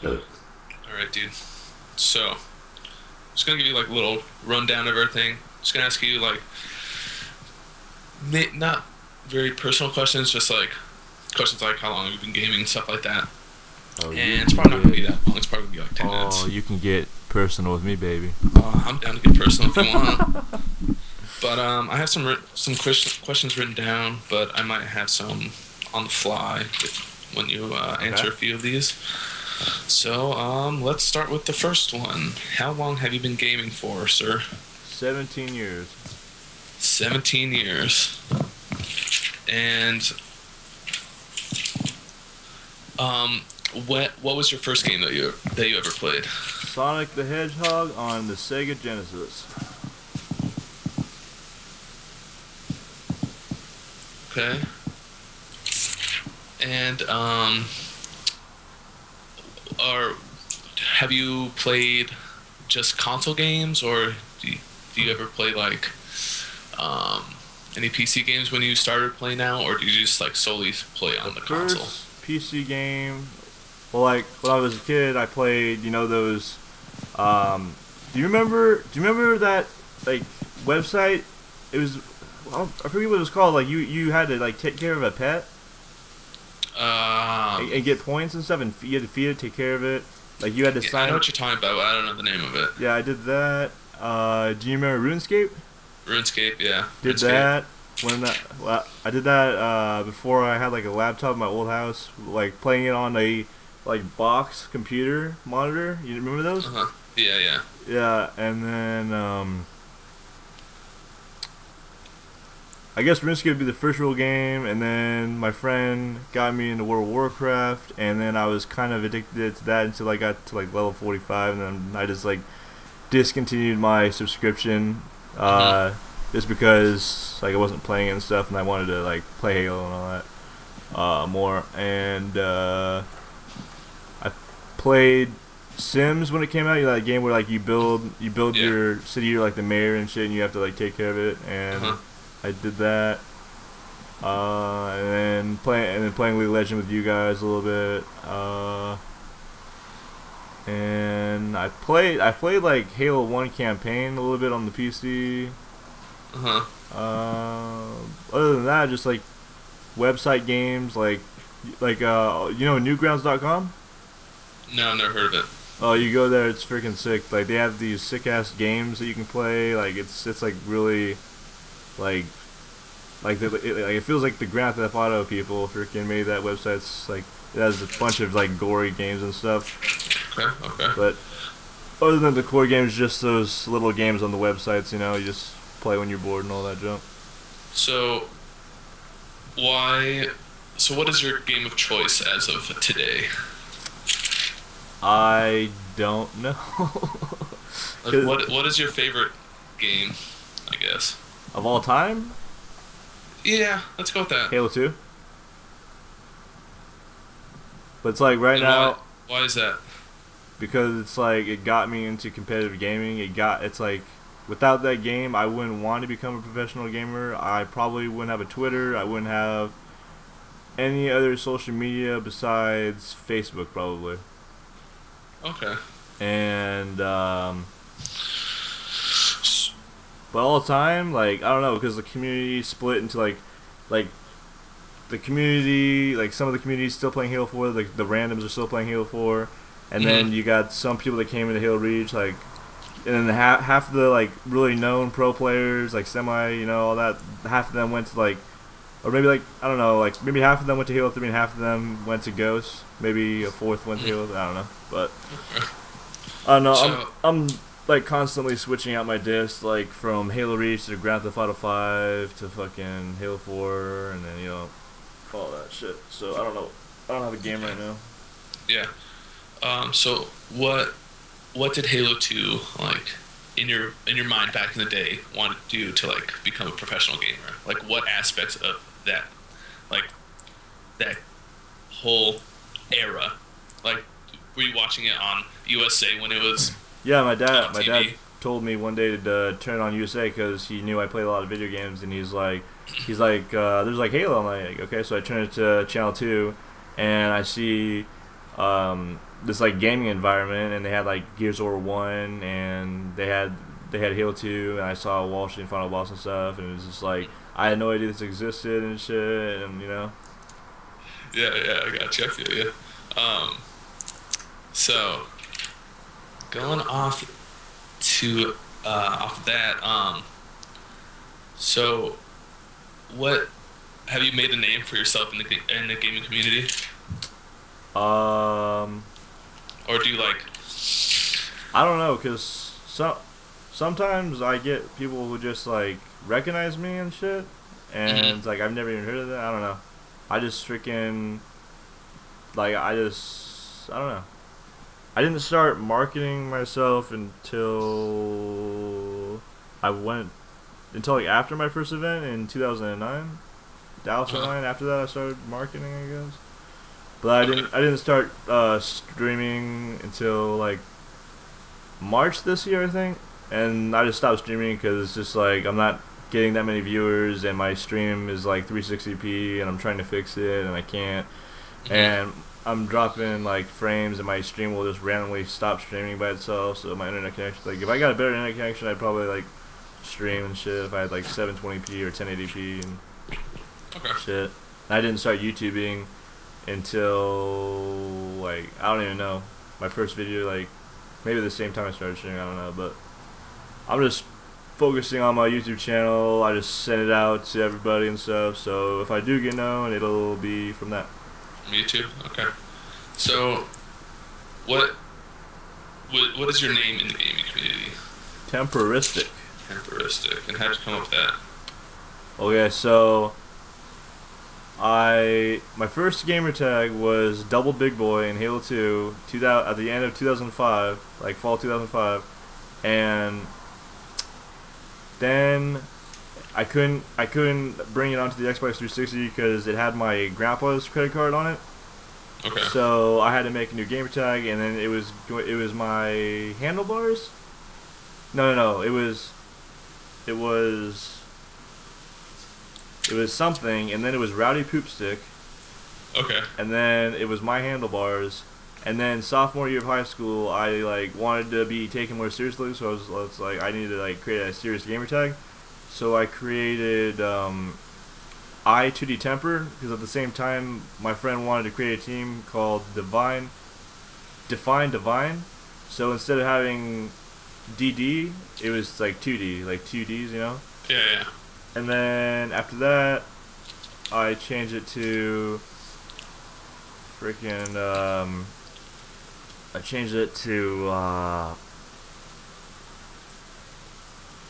All right, dude. So, just gonna give you like a little rundown of everything. Just gonna ask you like not very personal questions, just like questions like how long have you been gaming, stuff like that. Oh, you And it's can probably not gonna get. be that long. It's probably gonna be like 10 minutes. Oh, you can get personal with me, baby. I'm down to get personal if you want. But I have some questions written down, but I might have some on the fly when you Okay. answer a few of these. So let's start with the first one. How long have you been gaming for, sir? 17 years. 17 years. And um, what was your first game that you ever played? Sonic the Hedgehog on the Sega Genesis. Okay. And are have you played just console games, or do you ever play like um, any PC games when you started playing now, or do you just like solely play The on the console? first PC game. Well, like when I was a kid, I played. Those. Do you remember that like website? It was. I forget what it was called. Like you had to like take care of a pet and Um, get points and stuff, and you had to feed it, take care of it. Like you had to yeah, I know sign. what you're talking about, but I don't know the name of it. Yeah, I did that. Do you remember RuneScape? RuneScape, yeah, Did RuneScape. that well, I did that before I had like a laptop in my old house, like playing it on a like box computer monitor. You remember Uh those? huh. Yeah, yeah. Yeah, and then I guess RuneScape would be the first real game, and then my friend got me into World of Warcraft, and then I was kind of addicted to that until I got to like level 45, and then I just like discontinued my subscription, Mhm. just because like I wasn't playing it and stuff, and I wanted to like play Halo and all that more. And I played Sims when it came out. You know, that game where like you build Yeah. your city, you're like the mayor and shit, and you have to like take care of it. Uh And huh. I did that. And then playing League of Legends with you guys a little bit. And I played like Halo One campaign a little bit on the PC. Uh huh. Other than that, just like website games, like newgrounds.com. No, I've never heard of it. Oh, you go there, it's freaking sick. Like they have these sick ass games that you can play. Like it's like really like it feels like the Grand Theft Auto people freaking made that website. It's like it has a bunch of like gory games and stuff. Okay. Okay. But other than the core games, just those little games on the websites. You just play when you're bored and all that junk. So why? So what is your game of choice as of today? I don't know. Like Cause what is your favorite game? I guess. of all time, Yeah, let's go with that. Halo 2. But it's like right And why? now, Why is that? because it's like it got me into competitive gaming. It's like without that game, I wouldn't want to become a professional gamer. I probably wouldn't have a Twitter. I wouldn't have any other social media besides Facebook, probably. Okay. And but all the time, like I don't know, because the community split into like the community, like some of the communities still playing Halo 4, like the randoms are still playing Halo 4, and Mhm. then you got some people that came into Halo Reach, like, and then half of the like really known pro players, like semi, all that, half of them went to like, or maybe like I don't know, like maybe half of them went to Halo 3 and half of them went to Ghost, maybe a fourth went to Mhm. Halo. I don't know, but I don't know. I'm So I'm like constantly switching out my discs, like from Halo Reach to Grand Theft Auto 5 to fucking Halo 4, and then all that shit. So I don't know. I don't have a game right now. yeah. So what did Halo 2 like in your mind back in the day want to do to like become a professional gamer? Like what aspects of that like that whole era? Like were you watching it on USA when it was Yeah, my on dad my dad TV? told me one day to turn on USA because he knew I played a lot of video games, and he's like, there's like Halo. I'm like, okay, so I turn it to channel 2, and I see this like gaming environment, and they had like Gears of War 1, and they had Halo 2, and I saw Wall Street Final Boss and stuff, and it was just like I had no idea this existed and shit, and you know. Yeah, yeah, I got you. I feel you. Um, so going to off that, so what have you made a name for yourself in in the gaming community, Um, or do you like? I don't know, cause sometimes I get people who just like recognize me and shit, and Mhm. it's like I've never even heard of that. I don't know. I just freaking like I don't know. I didn't start marketing myself I went until like after my first event in 2009, Dallas Uh-huh. Online. After that, I started marketing, I guess. But Okay. I didn't start streaming until like March this year, I think. And I just stopped streaming because it's just like I'm not getting that many viewers, and my stream is like 360p, and I'm trying to fix it, and I can't. Mhm. And I'm dropping like frames, and my stream will just randomly stop streaming by itself. So my internet connection, like if I got a better internet connection, I'd probably like stream and shit. If I had like 720p or 1080p and Okay. shit. And I didn't start YouTubing until like I don't even know my first video, like maybe the same time I started streaming. I don't know, but I'm just focusing on my YouTube channel. I just send it out to everybody and stuff. So if I do get known, it'll be from that. Me too. Okay. So what what is your name in the gaming community? Temperistic. Temperistic. And how'd you come up with that? Okay, so I my first gamer tag was Double Big Boy in Halo 2, 2000, at the end of 2005, like fall 2005, and then I couldn't bring it onto the Xbox 360 because it had my grandpa's credit card on it. Okay. So I had to make a new gamer tag, and then it was my handlebars. No, it was it was something, and then it was Rowdy Poopstick, Okay. and then it was my handlebars, and then sophomore year of high school, I like wanted to be taken more seriously, so I was like I needed to like create a serious gamer tag, so I created I2D Temper because at the same time my friend wanted to create a team called Divine. So instead of having DD, it was like 2D, like 2Ds, you know. Yeah, yeah. And then after that, I changed it to freaking I changed it to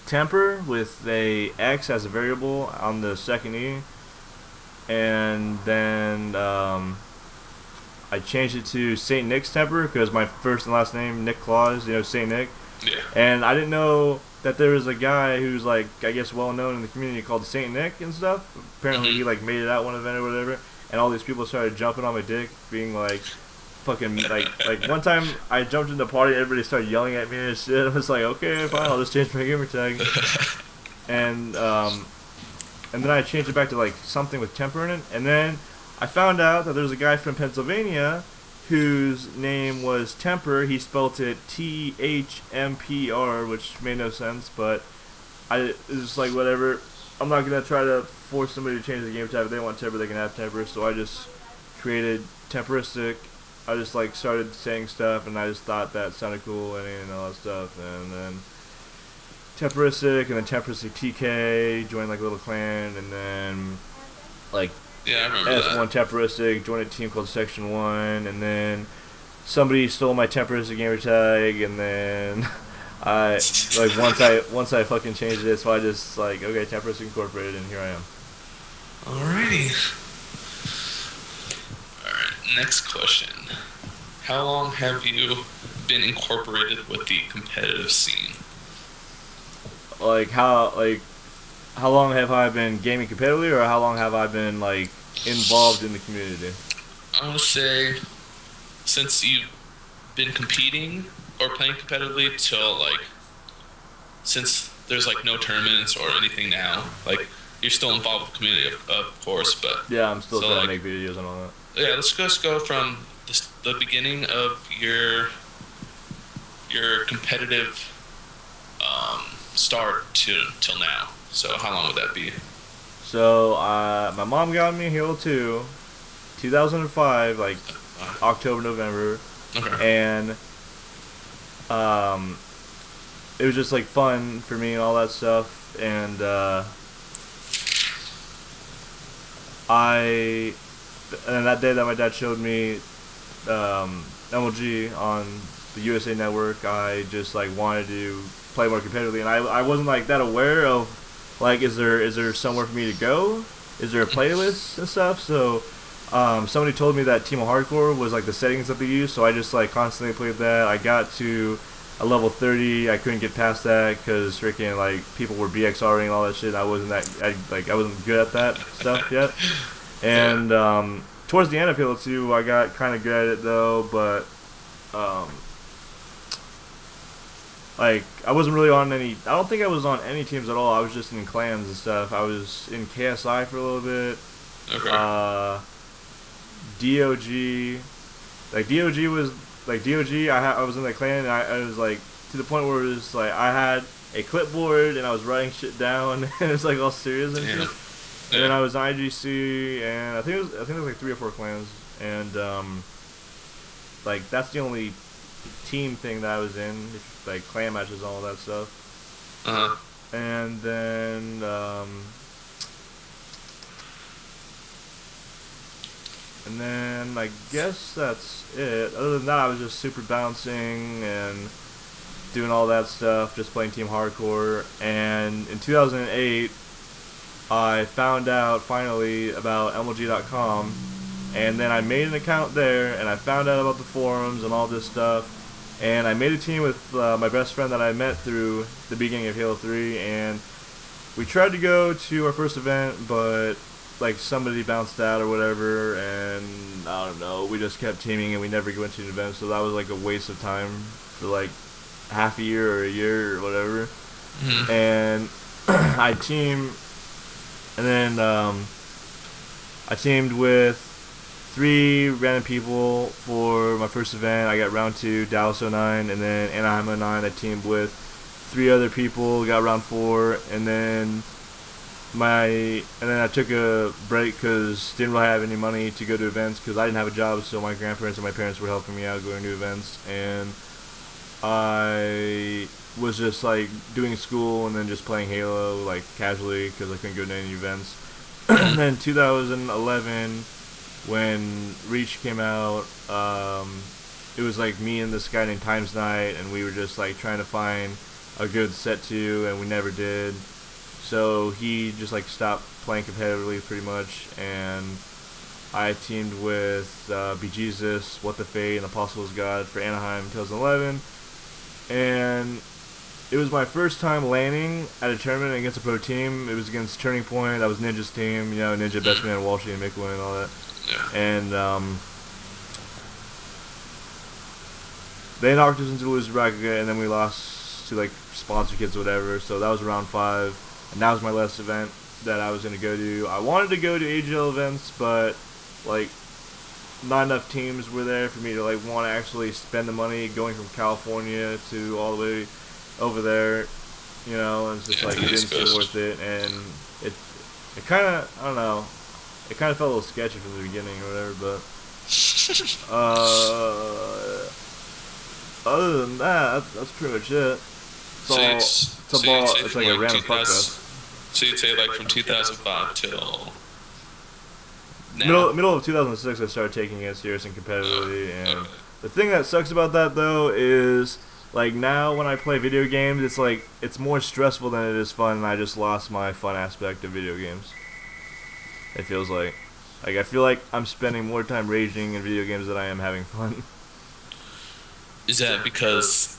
temper with a X as a variable on the second E, and then I changed it to Saint Nick's temper because my first and last name Nick Claus, you know, Saint Nick, Yeah. and I didn't know that there was a guy who's like I guess well known in the community called Saint Nick and stuff. Apparently he Mhm. like made it out one event or whatever, and all these people started jumping on my dick, being like fucking like one time I jumped in the party, everybody started yelling at me and shit. I was like, okay, fine, I'll just change my gamer tag, and and then I changed it back to like something with temper in it, and then I found out that there's a guy from Pennsylvania whose name was Temper. He spelt it THMPR, which made no sense, but it's just like whatever. I'm not gonna try to force somebody to change the game type. If they want temper, they can have temper. So I just created temperistic. I just like started saying stuff, and I just thought that sounded cool and all that stuff. And then temperistic, and then temperistic TK joined like a little clan, and then like Yeah, I remember that. S1 temperistic joined a team called Section One, and then somebody stole my temperistic gamer tag, and then I like once I fucking changed it, so I just like okay, Temperistic Incorporated, and here I am. Alrighty. Alright, next question. How long have you been incorporated with the competitive scene? Like how long have I been gaming competitively, or how long have I been like involved in the community? I want to say since you've been competing or playing competitively till like since there's like no tournaments or anything now, like you're still involved with the community, of course, but Yeah, I'm still so trying to like make videos and all that. yeah, let's just go from the beginning of your competitive start to till now. So how long would that be? So my mom got me Halo 2, 2005, like October, November, Okay. and um, it was just like fun for me and all that stuff. And I, and that day that my dad showed me MLG on the USA Network, I just like wanted to play more competitively, and I wasn't like that aware of like is there somewhere for me to go? Is there a playlist and stuff? So somebody told me that Team Hardcore was like the settings that they use, so I just like constantly played that. I got to a level 30. I couldn't get past that because freaking like people were BXRing and all that shit. I wasn't good at that stuff yet. Yeah. And towards the end of Halo 2, I got kind of good at it though, but um, like I wasn't really on any. I don't think I was on any teams at all. I was just in clans and stuff. I was in KSI for a little bit. Okay. Uh, DOG, like DOG was like DOG. I was in the clan, and I was like to the point where it was like I had a clipboard and I was writing shit down, and it was like all serious and Yeah. shit. And then Yeah. I was IGC, and I think it was like 3 or 4 clans, and like that's the only team thing that I was in, like clan matches, and all that stuff. Uh huh. And then I guess that's it. Other than that, I was just super bouncing and doing all that stuff, just playing Team Hardcore. And in 2008, I found out finally about MLG.com, and then I made an account there, and I found out about the forums and all this stuff. And I made a team with my best friend that I met through the beginning of Halo 3, and we tried to go to our first event, but like somebody bounced out or whatever, and I don't know. We just kept teaming, and we never went to an event, so that was like a waste of time for like half a year or a year or whatever. Hmm. And I team, and then I teamed with 3 random people for my first event. I got round 2, Dallas '09, and then Anaheim '09. I teamed with 3 other people, got round 4, and then I took a break because didn't really have any money to go to events because I didn't have a job, so my grandparents and my parents were helping me out going to events, and I was just like doing school and then just playing Halo like casually because I couldn't go to any events. And then 2011, when Reach came out, it was like me and this guy named Times Night, and we were just like trying to find a good set to, and we never did. So he just like stopped playing competitively pretty much, and I teamed with Bejesus, What the Fate, and Apostles God for Anaheim in 2011, and it was my first time landing at a tournament against a pro team. It was against Turning Point. That was Ninja's team, Ninja, Best Man, Walshy, and Micklin and all that. Yeah. And they knocked us into the loser bracket, and then we lost to like sponsor kids or whatever. So that was round 5, and that was my last event that I was gonna go to. I wanted to go to AGL events, but like not enough teams were there for me to like want to actually spend the money going from California to all the way over there. And it's just Yeah, like to it the didn't East seem Coast. worth it, and it kind of, I don't know, it kind of felt a little sketchy from the beginning or whatever. But other than that, that's pretty much it. So you, you'd say It's from like a like random fuck 2000. fest. So you'd say like from 2005 till now. Middle of 2006, I started taking it serious and Uh, competitively. And okay. the thing that sucks about that though is like now when I play video games, it's like it's more stressful than it is fun, and I just lost my fun aspect of video games. It feels like I feel like I'm spending more time raging in video games than I am having fun. Is that because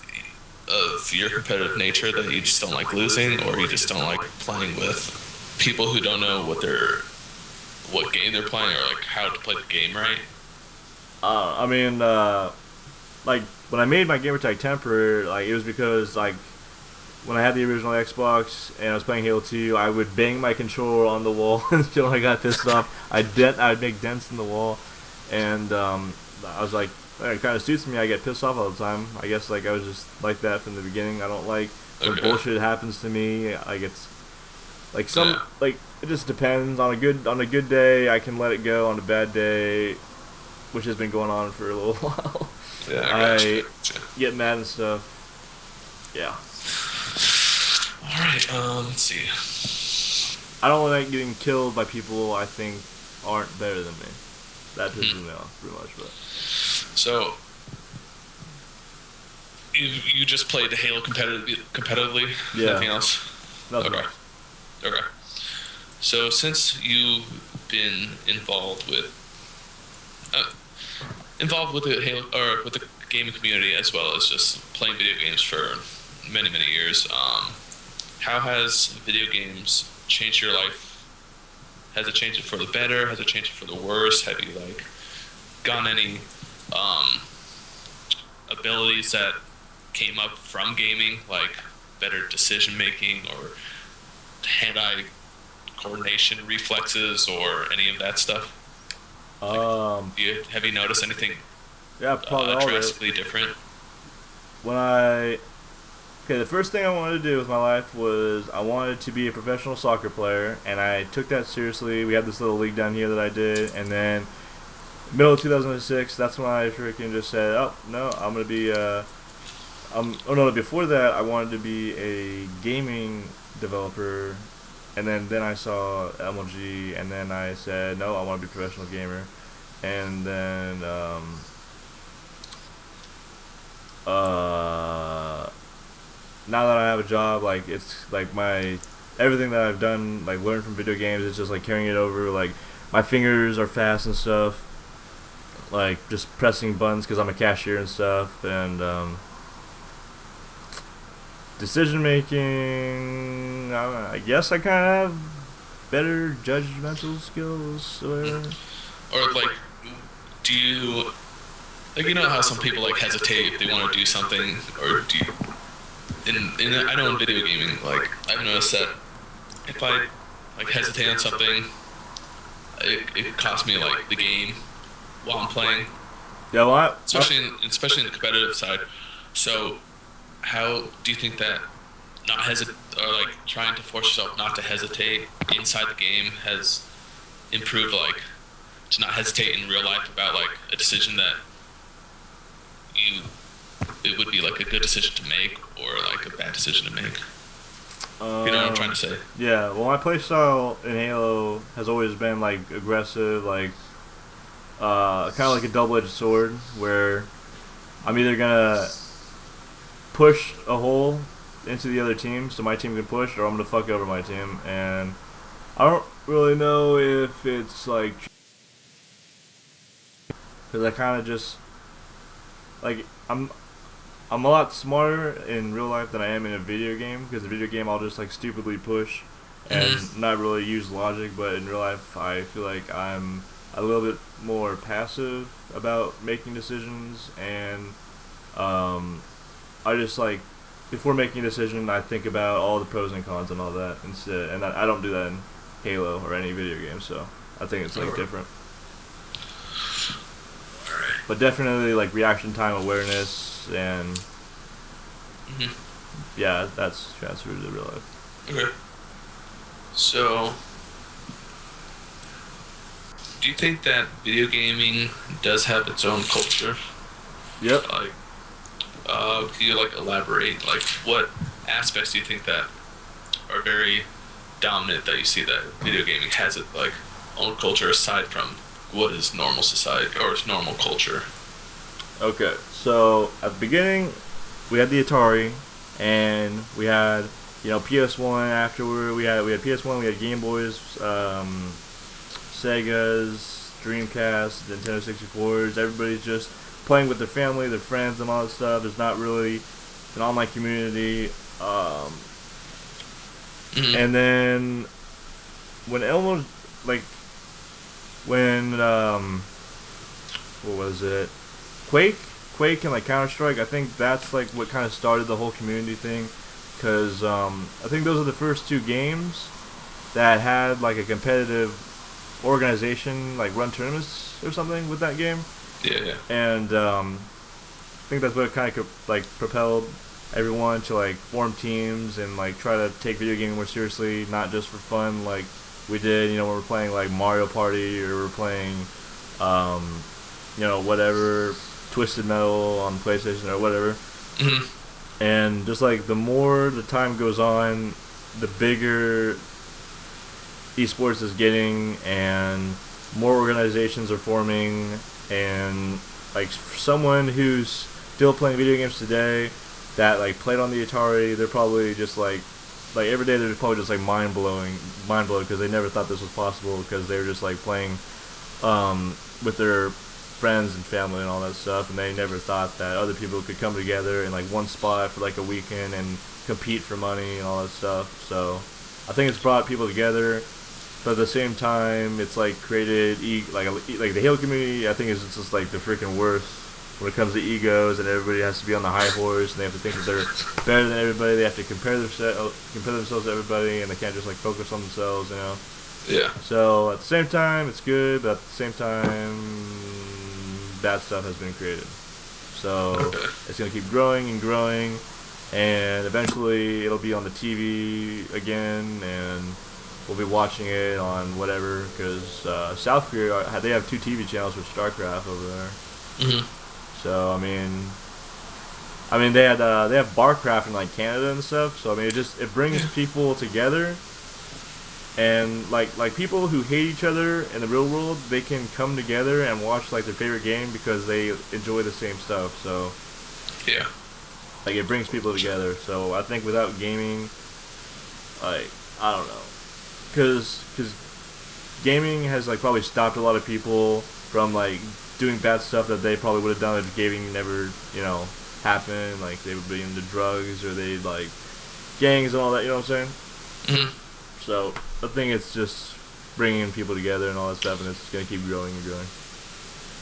of your competitive nature that you just don't like losing, or you just don't like playing with people who don't know what game they're playing, or like how to play the game right? I mean, like when I made my gamertag temper, like it was because like when I had the original Xbox and I was playing Halo 2, I would bang my controller on the wall until I got pissed off. I'd make dents in the wall, and I was like, it kind of suits me. I get pissed off all the time. I guess like I was just like that from the beginning. I don't like when Okay. bullshit happens to me. Like it's like some Yeah. like it just depends on a good day. I can let it go. On a bad day, which has been going on for a little while, Yeah, I gotcha. I Gotcha. get mad and stuff. Yeah, All right. Let's see. I don't like getting killed by people I think aren't better than me. That pisses Hmm. me off pretty much. But So you just played Halo competitively? yeah, Nothing else? nothing Okay. else. Okay. So since you've been uh, involved with the Halo or with the gaming community as well as just playing video games for many years, how has video games changed your life? Has it changed it for the better? Has it changed it for the worse? Have you like gotten any um, abilities that came up from gaming, like better decision making or hand-eye coordination reflexes or any of that stuff? Like, Um, have you noticed anything yeah, probably all of it. drastically different? When I Okay, the first thing I wanted to do with my life was I wanted to be a professional soccer player, and I took that seriously. We had this little league down here that I did, and then middle of 2006, that's when I freaking just said, "Oh no, I'm gonna be." Oh no, before that, I wanted to be a gaming developer, and then I saw MLG, and then I said, "No, I want to be a professional gamer," and then uh now that I have a job, like it's like my everything that I've done, like learned from video games, is just like carrying it over. Like my fingers are fast and stuff, like just pressing buttons because I'm a cashier and stuff, and decision making. I guess I kind of have better judgmental skills. Or whatever. Or like, do you like you know how some people like hesitate if they want to do something, or do you? I know in video gaming, like I've noticed that if I like hesitate on something, it costs me like the game while I'm playing, Yeah, well, especially in the competitive side. So how do you think that not hesitate or like trying to force yourself not to hesitate inside the game has improved like to not hesitate in real life about like a decision that you it would be like a good decision to make or like a bad decision to make. You know what I'm trying to say? yeah. Well, my playstyle in Halo has always been like aggressive, like kind of like a double-edged sword, where I'm either gonna push a hole into the other team so my team can push, or I'm gonna fuck over my team. And I don't really know if it's like because I kind of just like I'm a lot smarter in real life than I am in a video game because the video game I'll just like stupidly push Mm-hmm. and not really use logic, but in real life I feel like I'm a little bit more passive about making decisions, and um, I just like before making a decision I think about all the pros and cons and all that instead, and I don't do that in Halo or any video game, so I think it's like All different. right. But definitely like reaction time awareness and Mm-hmm. yeah, that's transferred to real life. Okay. So, do you think that video gaming does have its own culture? Yep. Like, can you like elaborate? Like, what aspects do you think that are very dominant that you see that video gaming has it like own culture aside from what is normal society or is normal culture? Okay. So at the beginning, we had the Atari, and we had PS1. Afterward, we had PS1. We had Game Boys, Segas, Dreamcast, Nintendo 64s. Everybody's just playing with their family, their friends, and all that stuff. There's not really an online community. Mm-hmm. And then when Elmo, like when what was it? Quake, Quake, and like Counter Strike. I think that's like what kind of started the whole community thing, because I think those are the first two games that had like a competitive organization, like run tournaments or something with that game. Yeah, yeah. And I think that's what kind of like propelled everyone to like form teams and like try to take video gaming more seriously, not just for fun like we did. You know, when we're playing like Mario Party or we're playing, um, whatever, Twisted Metal on the PlayStation or whatever. Hmm. And just like the more the time goes on, the bigger esports is getting, and more organizations are forming, and like someone who's still playing video games today that like played on the Atari, they're probably just like every day they're probably just like mind blowing because they never thought this was possible because they were just like playing with their friends and family and all that stuff, and they never thought that other people could come together in like one spot for like a weekend and compete for money and all that stuff. So I think it's brought people together, but at the same time, it's like created like the Halo community. I think is just like the freaking worst when it comes to egos, and everybody has to be on the high horse, and they have to think that they're better than everybody. They have to compare themselves to everybody, and they can't just like focus on themselves, you know. Yeah. So at the same time, it's good, but at the same time, bad stuff has been created. So Okay. it's gonna keep growing and growing, and eventually it'll be on the TV again, and we'll be watching it on whatever. Because South Korea, they have two TV channels for StarCraft over there. Hmm. So I mean they have Barcraft in like Canada and stuff. So I mean it brings Yeah. people together, and like people who hate each other in the real world, they can come together and watch like their favorite game because they enjoy the same stuff. So Yeah. like it brings people together. So I think without gaming, like I don't know, because gaming has like probably stopped a lot of people from like doing bad stuff that they probably would have done if gaming never happened. Like they would be into drugs or they like gangs and all that. You know what I'm saying? Hmm. So I think it's just bringing people together and all that stuff, and it's gonna keep growing and growing.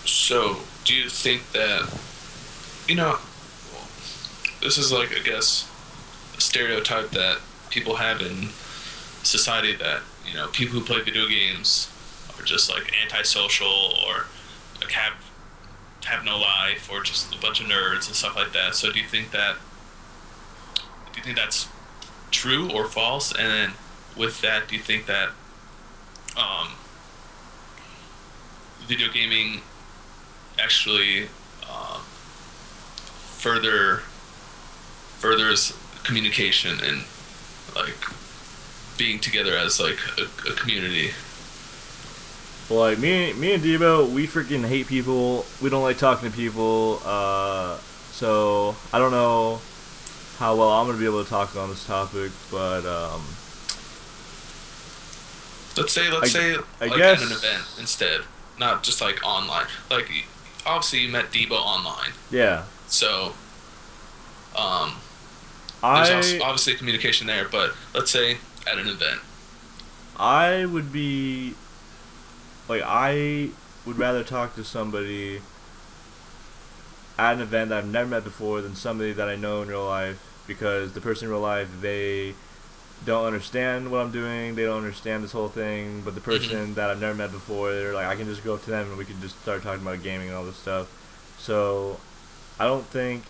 So, do you think that you know? This is like, I guess, a stereotype that people have in society that people who play video games are just like antisocial or like have no life or just a bunch of nerds and stuff like that. So, do you think that's true or false? And then with that, do you think that um, video gaming actually further furthers communication and like being together as like a community? Well, like me and Debo, we freaking hate people. We don't like talking to people. So I don't know how well I'm gonna be able to talk on this topic, but Let's I say I like at an event guess instead, not just like online. Like obviously you met Debo online, yeah. so um, there's also I obviously communication there. But let's say at an event. I would be like I would rather talk to somebody at an event that I've never met before than somebody that I know in real life, because the person in real life, they don't understand what I'm doing. They don't understand this whole thing. But the Hmm. person that I've never met before, they're like, I can just go up to them and we can just start talking about gaming and all this stuff. So I don't think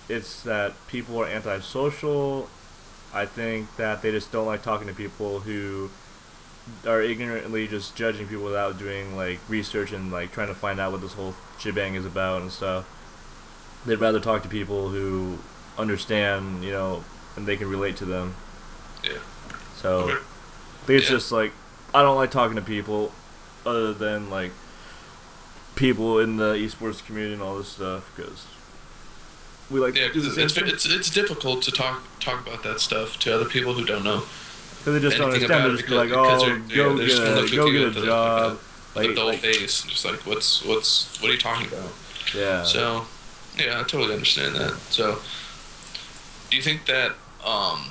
it's that people are antisocial. I think that they just don't like talking to people who are ignorantly just judging people without doing like research and like trying to find out what this whole shebang is about and stuff. They'd rather talk to people who understand, and they can relate to them. Yeah. So Okay. I think it's Yeah. just like I don't like talking to people other than like people in the esports community and all this stuff because we like Yeah, to do the because same stuff. it's difficult to talk about that stuff to other people who don't know Because they just don't anything understand. about They're it just because like, oh, they're just gonna look at go you get a with job, with a like dull like face and just like what are you talking about? yeah. So yeah, I totally understand that. So do you think that um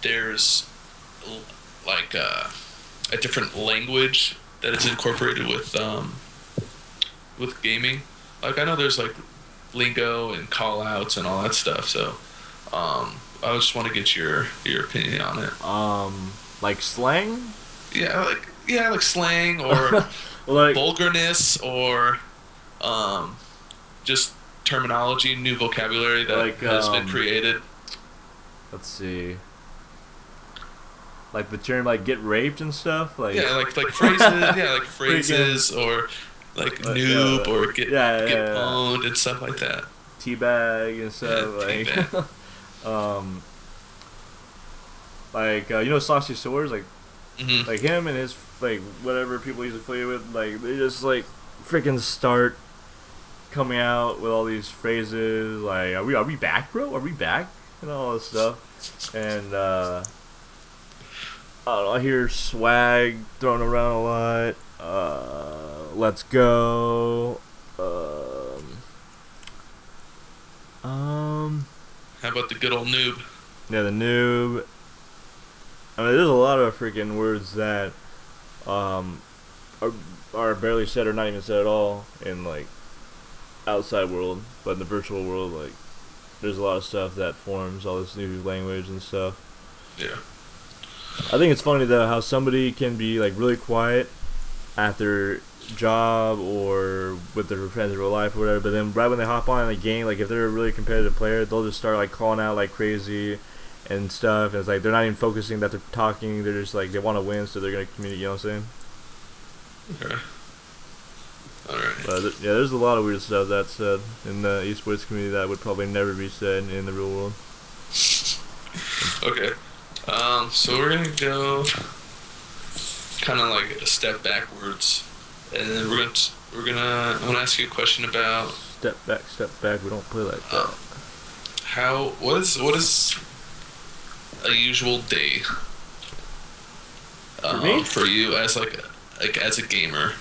there's l- like a different language that is incorporated with gaming? Like I know there's like lingo and call outs and all that stuff. So I just want to get your opinion on it. Like slang. Yeah, like yeah, like slang or Well, like vulgarness or um, just terminology, new vocabulary that like has been created. let's see, like the term like get raped and stuff, like Yeah, like phrases. Yeah, like freaking phrases or like yeah, noob or yeah, get yeah, pwned and stuff like that. teabag and Yeah, stuff teabag. like um you know Saucy Swords, Hmm. like him and his like whatever people he's affiliated with, like they just like freaking start coming out with all these phrases like are we back, bro? Are we back? And all this stuff. And I don't know, I hear swag thrown around a lot. Let's go. Um How about the good old noob? yeah, the noob. I mean, there's a lot of freaking words that um are, are barely said or not even said at all in like outside world, but in the virtual world, like there's a lot of stuff that forms all this new language and stuff. Yeah. I think it's funny though how somebody can be like really quiet at their job or with their friends in real life or whatever, but then right when they hop on in the game, like if they're a really competitive player, they'll just start like calling out like crazy and stuff. And it's like they're not even focusing that they're talking. They're just like they want to win, so they're gonna communicate. You know what I'm saying? Okay. All right. But yeah, there's a lot of weird stuff that's said in the esports community that would probably never be said in the real world. Okay. So we're gonna go kind of like a step backwards, and then I want to ask you a question about Step back, step back. We don't play like uh, that. how what is a usual day For me, for you as like as a gamer,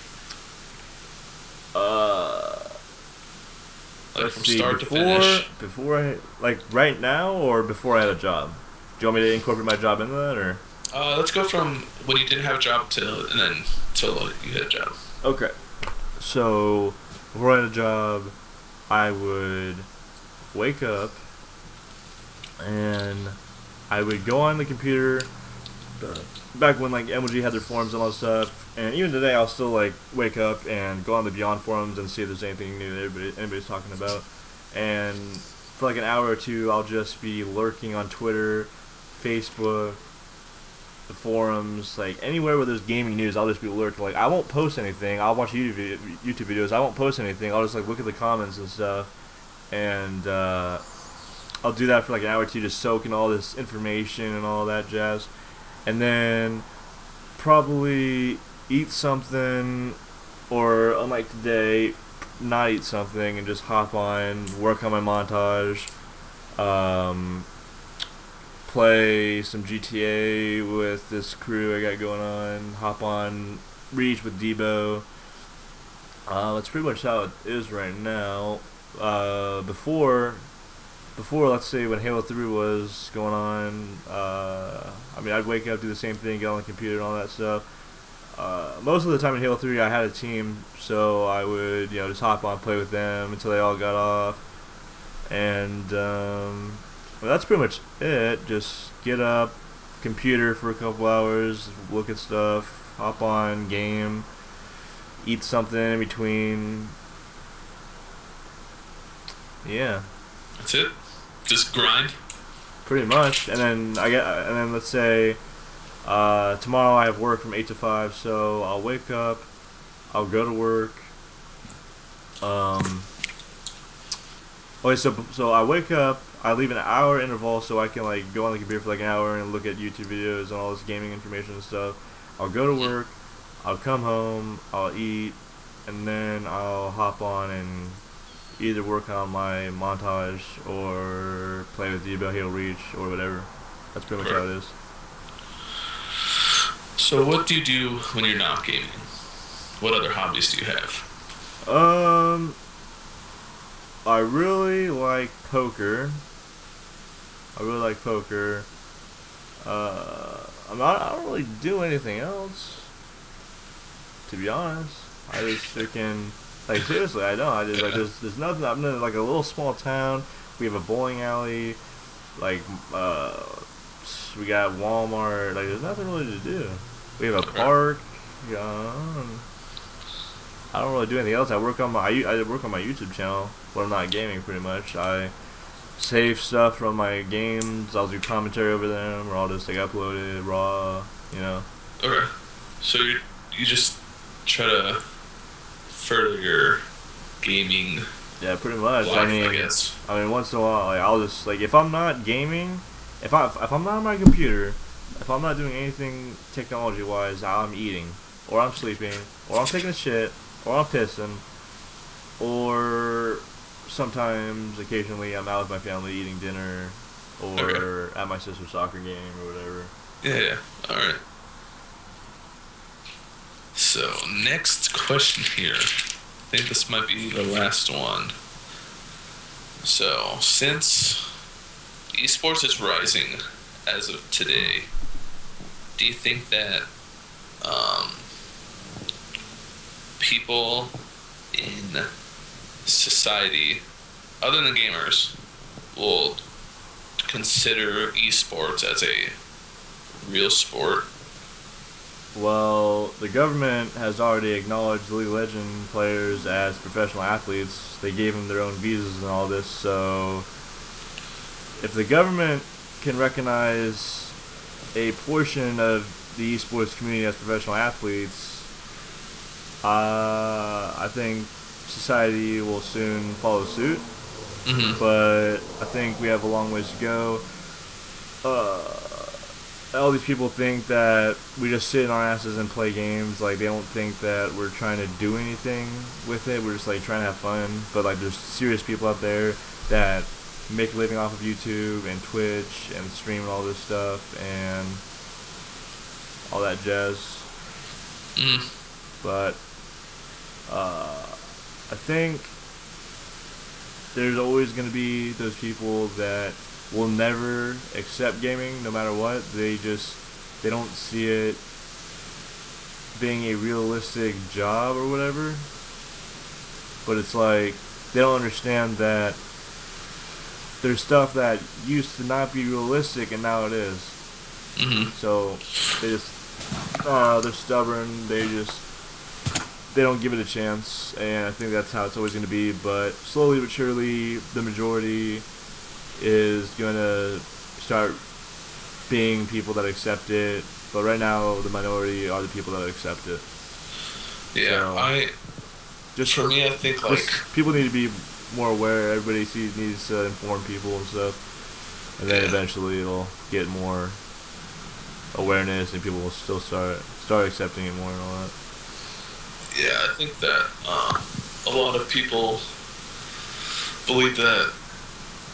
uh, like let's from see. start to finish. Before I like right now or before I had a job. Do you want me to incorporate my job into that or? Let's go from when you didn't have a job till and then till you had a job. Okay. So before I had a job, I would wake up and I would go on the computer. Back when like MLG had their forums and all that stuff, and even today I'll still like wake up and go on the Beyond forums and see if there's anything new that anybody's talking about. And for like an hour or two, I'll just be lurking on Twitter, Facebook, the forums, like anywhere where there's gaming news. I'll just be lurking. Like I won't post anything. I'll watch YouTube videos. I won't post anything. I'll just like look at the comments and stuff, and I'll do that for like an hour or two, just soak in all this information and all that jazz, and then probably eat something, or unlike today, not eat something and just hop on, work on my montage, um, play some GTA with this crew I got going on, hop on Reach with Debo. That's pretty much how it is right now. Before, let's say when Halo 3 was going on, I mean, I'd wake up, do the same thing, get on the computer and all that stuff. Most of the time in Halo 3, I had a team, so I would, just hop on, play with them until they all got off. And, well, that's pretty much it. Just get up, computer for a couple hours, look at stuff, hop on, game, eat something in between. Yeah. That's it. Just grind. Pretty much, and then let's say tomorrow I have work from 8 to 5, so I'll wake up, I'll go to work. Okay, so I wake up, I leave an hour interval so I can like go on the computer for like an hour and look at YouTube videos and all this gaming information and stuff. I'll go to work, I'll come home, I'll eat, and then I'll hop on and either work on my montage or play with Debo, Halo Reach, or whatever. That's pretty much how it is. So what do you do when you're not gaming? What other hobbies do you have? I really like poker. I really like poker. I don't really do anything else, to be honest. I just freaking, like, seriously, I don't. I just, like, there's nothing. I'm in, like, a little small town. We have a bowling alley. Like, we got Walmart. Like, there's nothing really to do. We have a park. Yeah. I don't really do anything else. I work on my YouTube channel when I'm not gaming. Pretty much, I save stuff from my games. I'll do commentary over them, or I'll just like upload it raw. You know. Okay. So you just try to further your gaming Yeah, pretty much. life, I guess. I mean, once in a while, like I'll just like if I'm not gaming, if I'm not on my computer, if I'm not doing anything technology wise, I'm eating, or I'm sleeping, or I'm taking a shit, or I'm pissing, or sometimes occasionally I'm out with my family eating dinner, Okay. or at my sister's soccer game or whatever. Yeah. Yeah. All right. So next question here. I think this might be the last one. So since esports is rising as of today, do you think that um, people in society, other than gamers, will consider esports as a real sport? Well, the government has already acknowledged League of Legends players as professional athletes. They gave them their own visas and all this, so if the government can recognize a portion of the esports community as professional athletes, I think society will soon follow suit. Mm-hmm. But I think we have a long ways to go. Uh, all these people think that we just sit in our asses and play games. Like they don't think that we're trying to do anything with it. We're just like trying to have fun. But like there's serious people out there that make a living off of YouTube and Twitch and stream and all this stuff and all that jazz. Mm. But I think there's always going to be those people that will never accept gaming no matter what. They don't see it being a realistic job or whatever. But it's like they don't understand that there's stuff that used to not be realistic and now it is. Mm-hmm. So they're stubborn. They don't give it a chance, and I think that's how it's always going to be. But slowly but surely, the majority is going to start being people that accept it. But right now, the minority are the people that accept it. Yeah, So, just for me, I think like just people need to be more aware. Everybody needs to inform people and stuff, and then yeah, eventually it'll get more awareness, and people will still start accepting it more and all that. yeah, I think that a lot of people believe that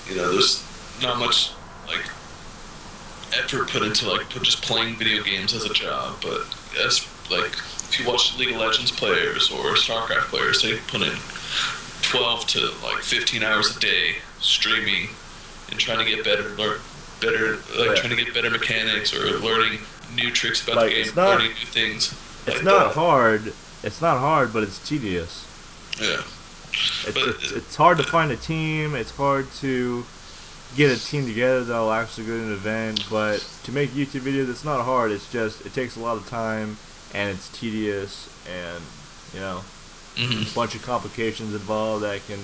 there's not much like effort put into like just playing video games as a job, but as like if you watch League of Legends players or StarCraft players, they put in 12 to like 15 hours a day streaming and trying to get better, like Yeah. trying to get better mechanics or learning new tricks about Like the game, learning new things it's like not that. hard. It's not hard, but it's tedious. Yeah, but It's hard to find a team. It's hard to get a team together that'll actually go to an event. But to make YouTube videos, it's not hard. It's just it takes a lot of time and it's tedious and mhm. a bunch of complications involved that can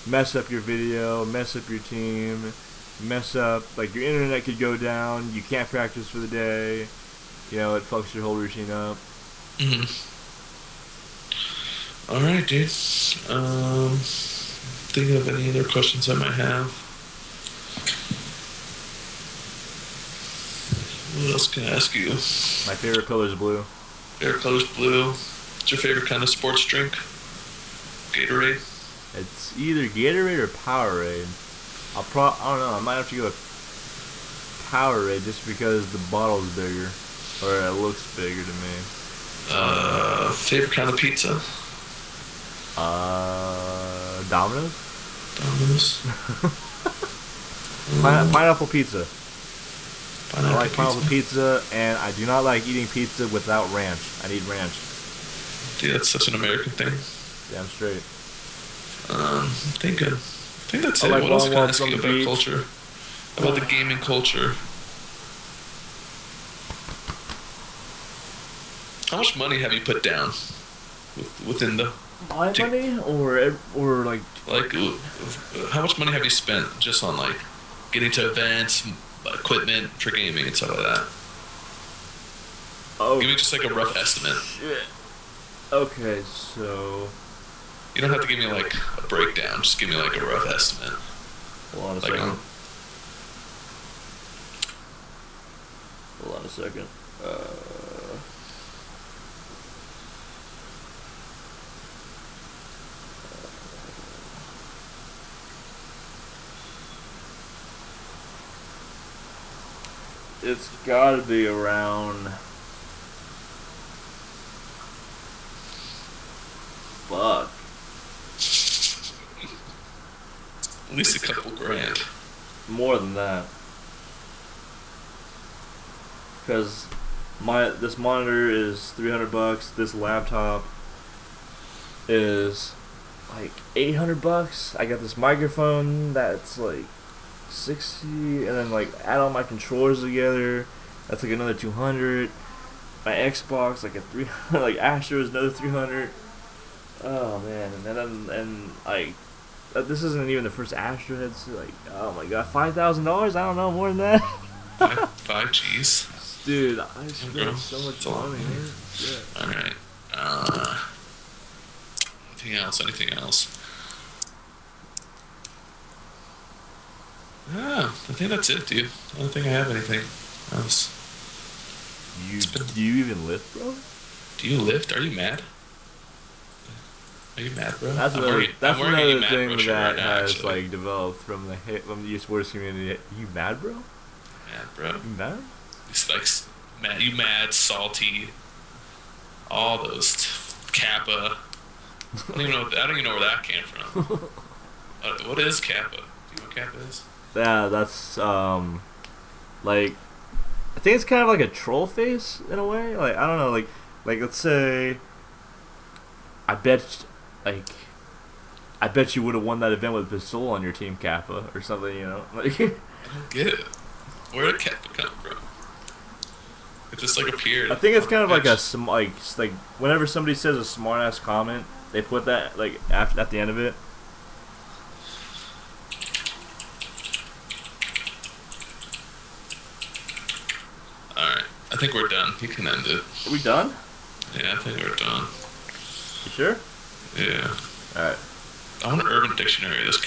mess up your video, mess up your team, mess up like your internet could go down. You can't practice for the day. It fucks your whole routine up. Mhm. All right, dude. Think of any other questions I might have. What else can I ask you? My favorite color is blue. Favorite color's blue. What's your favorite kind of sports drink? Gatorade. It's either Gatorade or Powerade. I don't know. I might have to go with Powerade just because the bottle's bigger, or it looks bigger to me. Favorite kind of pizza? Domino's. Domino's. Pineapple pizza. I like Pineapple pineapple pizza. pizza, and I do not like eating pizza without ranch. I need ranch. Dude, that's such an American thing. Damn straight. I think that's I it. like What else long can I walks ask on you the about beach. culture? About the gaming culture? How much money have you put down within the My to, money or like like? How much money have you spent just on like getting to events, equipment for gaming and stuff like that? oh Give me just like a rough estimate. shit. Okay, so You don't have to give me like a breakdown. Just give me like a rough estimate. hold on a Like, second. Hold on a second. It's got to be around. Fuck. at least a couple grand. More than that. Because this monitor is $300. This laptop is like $800. I got this microphone that's like 60, and then like add all my controllers together, that's like another 200. My Xbox like a 300, like Astro is another 300. Oh man, and like this isn't even the first Astro headset. Like, oh my god, $5,000? I don't know, more than that. Five G's. Dude, I spent Bro, so much it's a lot. money, man. Shit. All right. Anything else? Anything else? Ah, I think that's it, dude. I don't think I have anything else. Do you even lift, bro? Do you lift? Are you mad? Are you mad, bro? That's I'm another, wearing, that's I'm wearing a another mad thing bro that shirt right now, has actually. like developed from from the sports community. You mad, bro? Mad, bro. You mad? It's like mad. You mad, salty. All those Kappa. I don't even know where that came from. What is Kappa? Do you know what Kappa is? Yeah, that's like I think it's kind of like a troll face in a way. Like I don't know, like let's say I bet like I bet you would have won that event with Pistol on your team, Kappa, or something. You know, like I don't get it. Where did Kappa come from? It just like appeared. I think it's kind of like Bitch. like whenever somebody says a smart ass comment, they put that like after at the end of it. Alright. I think we're done. You can end it. Are we done? Yeah, I think we're done. You sure? Yeah. All right. I want an Urban Dictionary of this